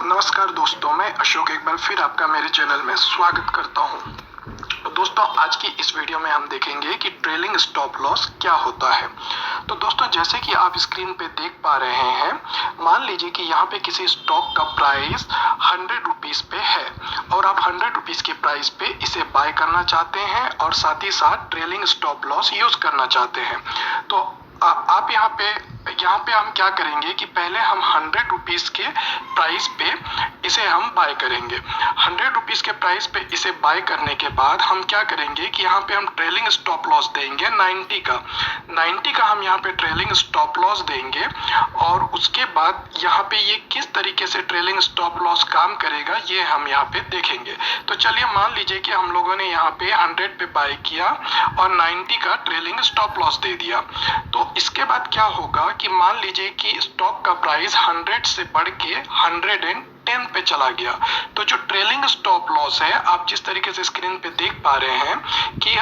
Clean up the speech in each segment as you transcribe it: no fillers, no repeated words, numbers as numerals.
नमस्कार दोस्तों, मैं अशोक एक बार फिर आपका मेरे चैनल में स्वागत करता हूं। तो दोस्तों, आज की इस वीडियो में हम देखेंगे कि ट्रेलिंग स्टॉप लॉस क्या होता है। तो दोस्तों, जैसे कि आप स्क्रीन पे देख पा रहे हैं, मान लीजिए कि यहाँ पे किसी स्टॉक का प्राइस 100 रुपीज पे है और आप 100 रुपीज के प्राइस पे इसे बाय करना चाहते हैं और साथ ही साथ ट्रेलिंग स्टॉप लॉस यूज करना चाहते हैं। तो आप यहाँ पे हम क्या करेंगे कि पहले हम 100 रुपीज के प्राइस पे इसे हम बाय करेंगे। 100 रुपीज के प्राइस पे इसे बाय करने के बाद हम क्या करेंगे कि यहाँ पे हम ट्रेलिंग स्टॉप लॉस देंगे 90 का हम यहाँ पे ट्रेलिंग स्टॉप लॉस देंगे। और उसके बाद यहाँ पे ये किस तरीके से ट्रेलिंग स्टॉप लॉस काम करेगा ये हम यहाँ पे देखेंगे। तो चलिए, मान लीजिए कि हम लोगों ने यहाँ पे 100 पे बाय किया और 90 का ट्रेलिंग स्टॉप लॉस दे दिया। तो इसके बाद क्या होगा कि मान लीजिए कि स्टॉक का प्राइस 100 से बढ़ के 110 पे चला गया। तो जो ट्रेलिंग स्टॉप लॉस है, आप जिस तरीके से स्क्रीन पे देख पा रहे हैं कि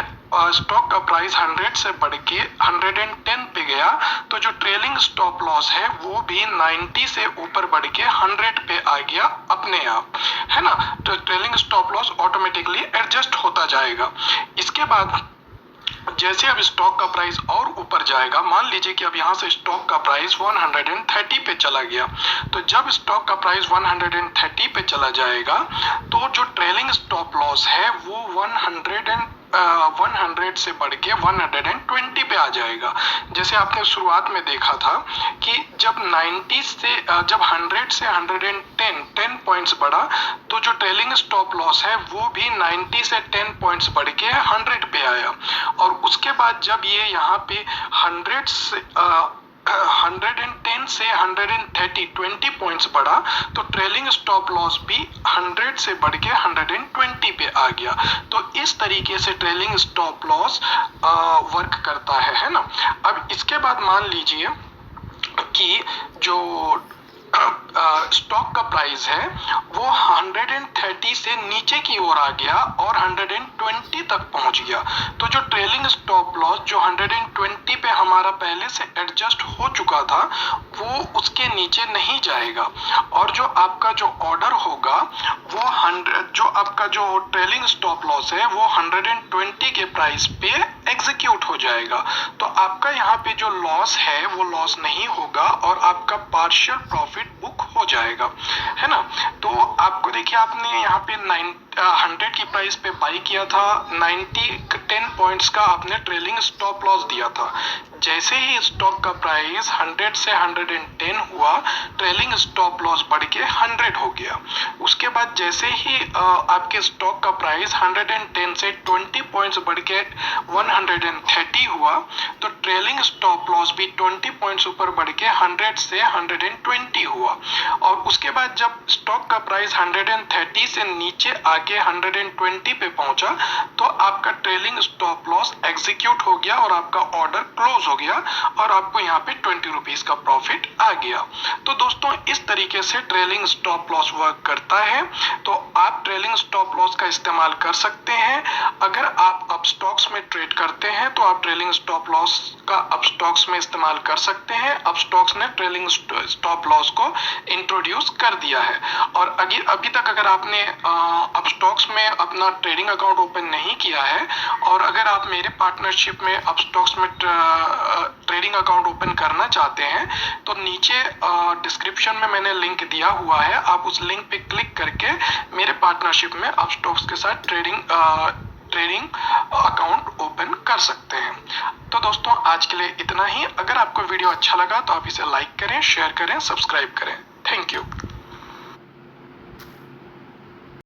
स्टॉक का प्राइस 100 से बढ़ के 110 पे गया, तो जो ट्रेलिंग स्टॉप लॉस है वो भी 90 से ऊपर बढ़ के 100 पे आ गया अपने आप, है ना। तो trailing stop loss automatically adjust होता जाएगा। इसके बाद जैसे अब स्टॉक का प्राइस और ऊपर जाएगा, मान लीजिए कि अब यहाँ से स्टॉक का प्राइस 130 पे चला गया। तो जब स्टॉक का प्राइस 130 पे चला जाएगा, तो जो ट्रेलिंग स्टॉप लॉस है वो 100 से बढ़ के 120 पे आ जाएगा। जैसे आपने शुरुआत में देखा था कि जब 100 से 110 पॉइंट्स बढ़ा, तो जो ट्रेलिंग स्टॉप लॉस है वो भी 90 से 10 पॉइंट्स बढ़ के 100 पे आया। और उसके बाद जब ये यहाँ पे 110 से 130 20 पॉइंट्स बढ़ा, तो ट्रेलिंग स्टॉप लॉस भी 100 से बढ़ के 120 पे आ गया। तो इस तरीके से ट्रेलिंग स्टॉप लॉस वर्क करता है ना। अब इसके बाद मान लीजिए कि जो स्टॉक का प्राइस है वो 130 से नीचे की ओर आ गया और 120 तक पहुंच गया। तो जो ट्रेलिंग स्टॉप लॉस जो 120 पे हमारा पहले से एडजस्ट हो चुका था, वो उसके नीचे नहीं जाएगा। और जो आपका जो ऑर्डर होगा वो जो आपका जो ट्रेलिंग स्टॉप लॉस है वो 120 के प्राइस पे एग्जीक्यूट हो जाएगा। तो आपका यहाँ पे जो लॉस है वो लॉस नहीं होगा और आपका पार्शियल प्रॉफिट बुक हो जाएगा, है ना। तो आपको देखिए, आपने यहाँ पे 100 की प्राइस पे बाई किया था, 10 पॉइंट्स का आपने ट्रेलिंग स्टॉप लॉस दिया था। जैसे ही स्टॉक का प्राइस 100 से 110 हुआ, ट्रेलिंग स्टॉप लॉस बढ़ के 100 हो गया। उसके बाद जैसे ही आपके स्टॉक का प्राइस 110 से 20 पॉइंट्स बढ़ के 130 हुआ, तो ट्रेलिंग स्टॉप लॉस भी 20 पॉइंट्स ऊपर बढ़ के 100 से 120 हुआ। और उसके बाद जब स्टॉक का प्राइस 130 से नीचे आके 120 पे पहुंचा, तो आपका ट्रेलिंग स्टॉप लॉस एग्जीक्यूट हो गया और आपका ऑर्डर क्लोज हो गया और आपको यहाँ पे 20 रुपीज का प्रॉफिट आ गया। तो दोस्तों, इस तरीके से ट्रेलिंग स्टॉप लॉस वर्क करता है। तो आप ट्रेलिंग स्टॉप लॉस का इस्तेमाल कर सकते हैं। अगर आप अप स्टॉक्स में ट्रेड करते हैं तो आप ट्रेलिंग स्टॉप लॉस का अप स्टॉक्स में इस्तेमाल कर सकते हैं। अप स्टॉक्स ने ट्रेलिंग स्टॉप लॉस को इंट्रोड्यूस कर दिया है। और अभी तक अगर आपने अप स्टॉक्स में अपना ट्रेडिंग अकाउंट ओपन नहीं किया है और अगर आप मेरे पार्टनरशिप में अप स्टॉक्स में ट्रेडिंग अकाउंट ओपन करना चाहते हैं, तो नीचे डिस्क्रिप्शन में मैंने लिंक दिया हुआ है। आप उस लिंक पे क्लिक करके मेरे पार्टनरशिप में अप स्टॉक्स के साथ ट्रेडिंग अकाउंट ओपन कर सकते हैं। तो दोस्तों, आज के लिए इतना ही। अगर आपको वीडियो अच्छा लगा तो आप इसे लाइक करें, शेयर करें, सब्सक्राइब करें। Thank you.